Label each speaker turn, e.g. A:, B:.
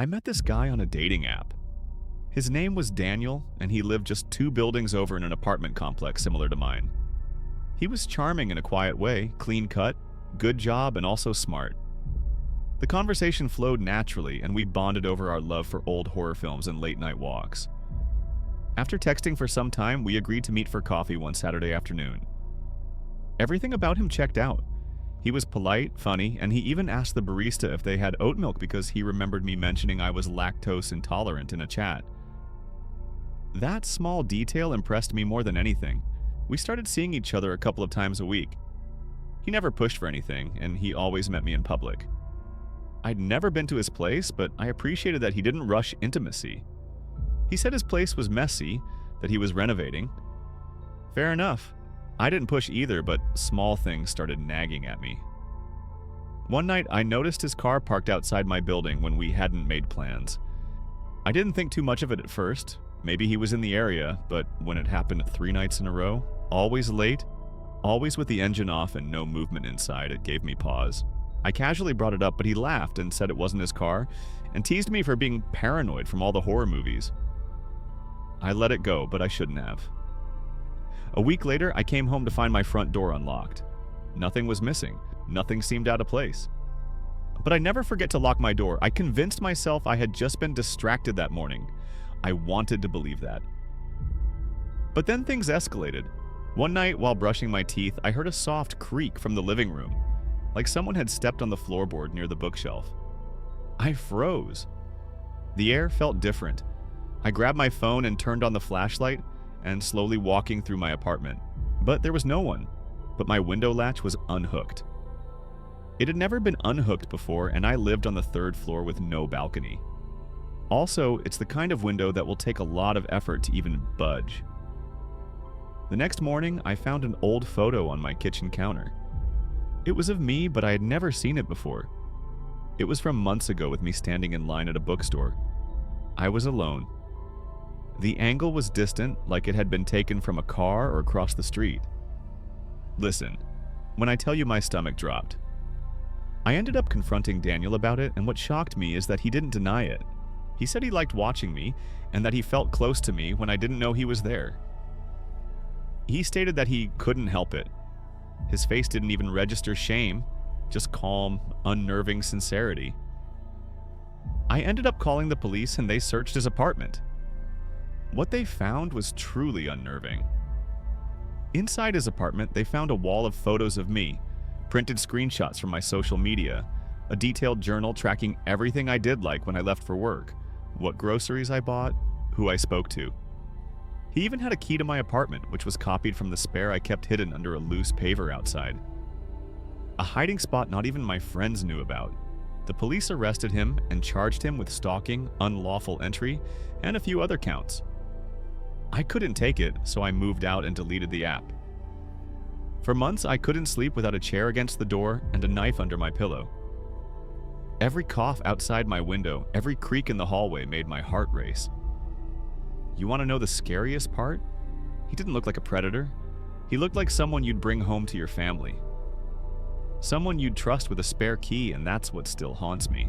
A: I met this guy on a dating app. His name was Daniel, and he lived just 2 buildings over in an apartment complex similar to mine. He was charming in a quiet way, clean cut, good job, and also smart. The conversation flowed naturally, and we bonded over our love for old horror films and late-night walks. After texting for some time, we agreed to meet for coffee one Saturday afternoon. Everything about him checked out. He was polite, funny, and he even asked the barista if they had oat milk because he remembered me mentioning I was lactose intolerant in a chat. That small detail impressed me more than anything. We started seeing each other a couple of times a week. He never pushed for anything, and he always met me in public. I'd never been to his place, but I appreciated that he didn't rush intimacy. He said his place was messy, that he was renovating. Fair enough. I didn't push either, but small things started nagging at me. One night, I noticed his car parked outside my building when we hadn't made plans. I didn't think too much of it at first. Maybe he was in the area, but when it happened 3 nights in a row, always late, always with the engine off and no movement inside, it gave me pause. I casually brought it up, but he laughed and said it wasn't his car, and teased me for being paranoid from all the horror movies. I let it go, but I shouldn't have. A week later, I came home to find my front door unlocked. Nothing was missing. Nothing seemed out of place. But I never forget to lock my door. I convinced myself I had just been distracted that morning. I wanted to believe that. But then things escalated. One night, while brushing my teeth, I heard a soft creak from the living room, like someone had stepped on the floorboard near the bookshelf. I froze. The air felt different. I grabbed my phone and turned on the flashlight and slowly walking through my apartment. But there was no one. But my window latch was unhooked. It had never been unhooked before, and I lived on the 3rd floor with no balcony. Also, it's the kind of window that will take a lot of effort to even budge. The next morning, I found an old photo on my kitchen counter. It was of me, but I had never seen it before. It was from months ago with me standing in line at a bookstore. I was alone. The angle was distant, like it had been taken from a car or across the street. Listen, when I tell you my stomach dropped. I ended up confronting Daniel about it, and what shocked me is that he didn't deny it. He said he liked watching me, and that he felt close to me when I didn't know he was there. He stated that he couldn't help it. His face didn't even register shame, just calm, unnerving sincerity. I ended up calling the police, and they searched his apartment. What they found was truly unnerving. Inside his apartment, they found a wall of photos of me, printed screenshots from my social media, a detailed journal tracking everything I did like when I left for work, what groceries I bought, who I spoke to. He even had a key to my apartment, which was copied from the spare I kept hidden under a loose paver outside. A hiding spot not even my friends knew about. The police arrested him and charged him with stalking, unlawful entry, and a few other counts. I couldn't take it, so I moved out and deleted the app. For months, I couldn't sleep without a chair against the door and a knife under my pillow. Every cough outside my window, every creak in the hallway made my heart race. You want to know the scariest part? He didn't look like a predator. He looked like someone you'd bring home to your family. Someone you'd trust with a spare key, and that's what still haunts me.